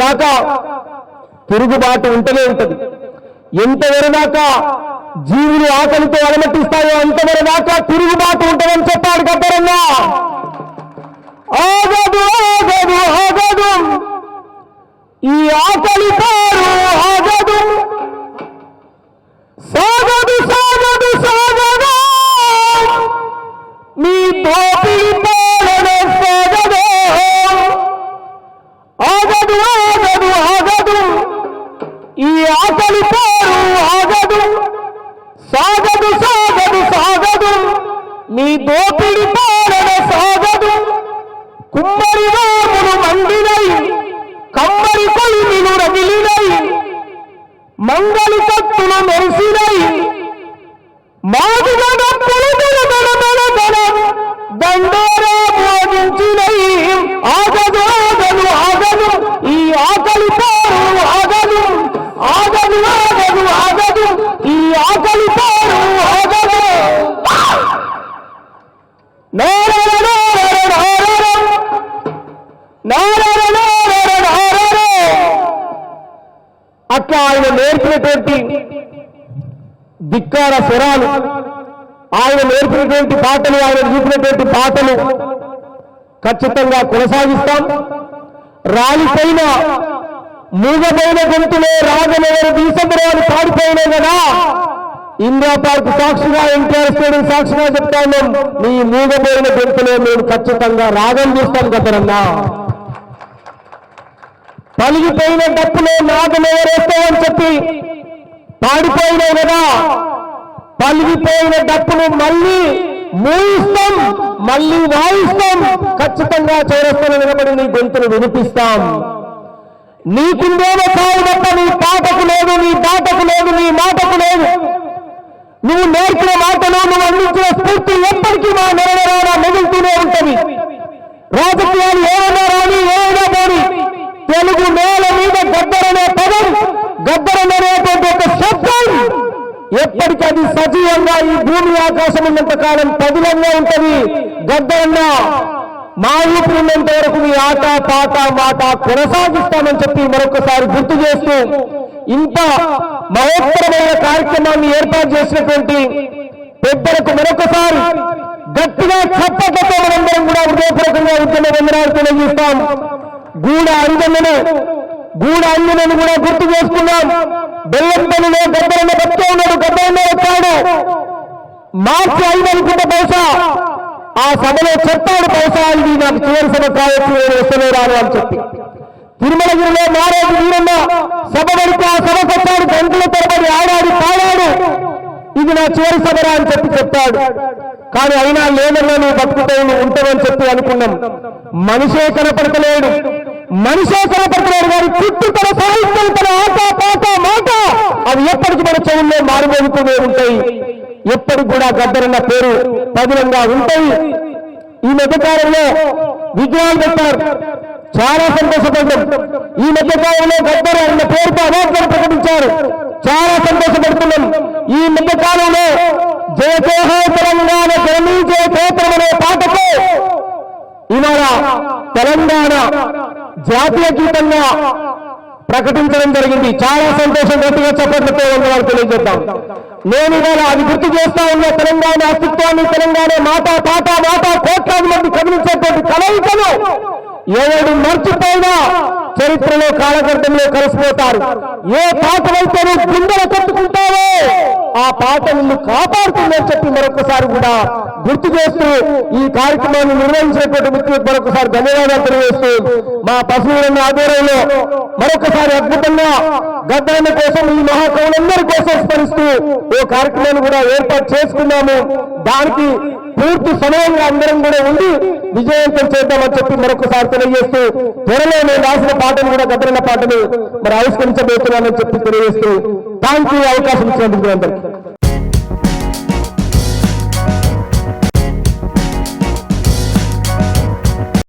దాకా తిరుగుబాటు ఉంటూనే ఉంటుంది. ఎంతవరకు దాకా జీవులు ఆకలితో అలమటిస్తాయో అంతవరకు దాకా తిరుగుబాటు ఉంటుందని చెప్పాడు గద్దరన్న. ఆగదు ఆగదు ఆగదు ఈ ఆకలి పారు ఆగదు, సాగదు సాగదు సాగదు మీ దోపిడి పాలన సాగదు. ఆగదు ఆగదు ఆగదు ఈ ఆకలి పారు ఆగదు, సాగదు సాగదు సాగదు మీ దోపిడి పాలన సాగదు. కుమ్మరి వాములు మండినై కమ్మరి కొలిమిలు రగిలినై మంగళి కత్తులు మెరిసినై మాదిగ డప్పులు దండోరా మోగించినై. ఆగదు ఆగదు ఆగదు ఈ ఆకలి పారు ఆగదు, ఆగదు ఆగదు ఆగదు ఈ ఆకలి పారు ఆగదు. అట్లా ఆయన నేర్పినటువంటి ధిక్కార స్వరాలు, ఆయన నేర్పినటువంటి పాటలు, ఆయన చూపినటువంటి పాటలు ఖచ్చితంగా కొనసాగిస్తాం. రాలిపోయిన మూగపోయిన గొంతులో రాగనగరు దీసంబరాలు పాడిపోయినాయి కదా, ఇందిరా పార్క్ సాక్షిగా, ఎన్టీఆర్ స్టేడియం సాక్షిగా చెప్తాను, నీ మూగపోయిన గొంతులో మేము ఖచ్చితంగా రాగం చూస్తాం గద్దరన్నా. పలిగిపోయిన డప్పులో నాగం ఎవరేస్తామని చెప్పి పాడిపోయినాయి కదా, పలిగిపోయిన డప్పును మళ్ళీ మూయిస్తాం, మళ్ళీ వాయిస్తాం, ఖచ్చితంగా చౌరస్తాను నిలబడి నీ గొంతును వినిపిస్తాం. నీకుందేమో సాగు తప్ప నీ పాటకు లేదు, నీ దాటకు లేదు, నీ మాటకు లేదు. నువ్వు నేర్పిన మాటలు, నువ్వు అందించిన స్ఫూర్తి ఎప్పటికీ మా నెరవేరా మిగులుతూనే ఉంటుంది. రాజకీయాలు ఏమైనా రాని ఏమైనా పోని, తెలుగు నేల మీద గద్దరనే పదం, గద్దరనేటువంటి ఒక శబ్దం ఎప్పటికీ అది సజీవంగా ఈ భూమి ఆకాశం ఉన్నంత కాలం పదిలంగా ఉంటుంది. గద్దరన్న మా ఊపిరి ఉన్నంత వరకు మీ ఆట పాట మాట కొనసాగిస్తామని చెప్పి మరొకసారి గుర్తు చేస్తూ, ఇంత మహోత్తరమైన కార్యక్రమాన్ని ఏర్పాటు చేసినటువంటి పెద్దలకు మరొకసారి గట్టిగా చప్పట్లతో మనందరం కూడా హృదయపూర్వకంగా ఉద్యమ వందనాలు తెలియజేస్తాం. గూడ అంజనను కూడా గుర్తు చేసుకున్నాం. బెల్లంపల్లిలో గద్దరన్న బతికే ఉన్నాడు, గద్దరన్న వచ్చాడు. మార్చి 5 అనుకుంటే బహుశా ఆ సభలో చెప్పాడు, బహుశా ఇది నాకు చివరి సభ కావచ్చు, నేను వస్తూనే రాను అని చెప్పి. తిరుమలగిరిలో మారేది వీరన్న సభ పడితే ఆ సభకు వచ్చాడు, గంటల తరబడి ఆడాడు పాడాడు, ఇది నా చివరి సభరా అని చెప్పి చెప్పాడు. కానీ అయినా లేదన్నా నువ్వు బతుకుతావు, నువ్వు ఉంటావని చెప్పి అనుకున్నాం. మనిషే కనపడతలేడు కానీ చుట్టూ తన సాహిత్యం, తన ఆట పాట మాట అవి ఎప్పటికీ మన చెవుల్లో మారుమోగుతూనే ఉంటాయి. ఎప్పటికి కూడా గద్దరన్న పేరు పదిలంగా ఉంటాయి. ఈ మధ్యకాలంలో విగ్రహాలు పెట్టారు, చాలా సంతోషపడ్డాం. ఈ మధ్యకాలంలో గద్దర అన్న పేరుతో అవార్డులను ప్రకటించారు, చాలా సంతోషపడుతున్నాం. ఈ మధ్యకాలంలో జయ జయ తెలంగాణ జననీ జయ క్షేత్రం అనే పాటకు ఇవాళ తెలంగాణ జాతీయ గీతంగా ప్రకటించడం జరిగింది. చాలా సంతోషం, గట్టిగా చప్పట్లతో ఉన్నవారు తెలియజేద్దాం. నేను ఇవాళ అది గుర్తు చేస్తా ఉన్న తెలంగాణ అస్తిత్వాన్ని, తెలంగాణ మాట పాట మాట కోట్లాది మంది కదిలించేటువంటి కలయికలు ఎవడు మర్చిపోయినా చరిత్రలో కాలగర్భంలో కలిసిపోతారు. ఏ పాటలైతే నువ్వు గుండెలు కట్టుకుంటావో ఆ పాట నిన్ను కాపాడుతుందని చెప్పి మరొకసారి కూడా గుర్తు చేస్తూ ఈ కార్యక్రమాన్ని నిర్వహించినటువంటి మిత్రులకు మరొకసారి ధన్యవాదాలు తెలియజేస్తూ, మా పశువులన్న ఆధ్వర్యంలో మరొకసారి అద్భుతంగా గద్దరన్న కోసం, ఈ మహాకవులందరి కోసం స్మరిస్తూ ఓ కార్యక్రమాన్ని కూడా ఏర్పాటు చేసుకున్నాము. దానికి పూర్తి సమయంగా అందరం కూడా ఉండి విజయవంతం చేద్దామని చెప్పి మరొకసారి తెలియజేస్తూ, త్వరలో నేను రాసిన పాటను కూడా గద్దరన్న పాటను మరి ఆవిష్కరించబోతున్నానని చెప్పి తెలియజేస్తూ, థాంక్యూ అవకాశం ఇచ్చినందుకు అందరికీ.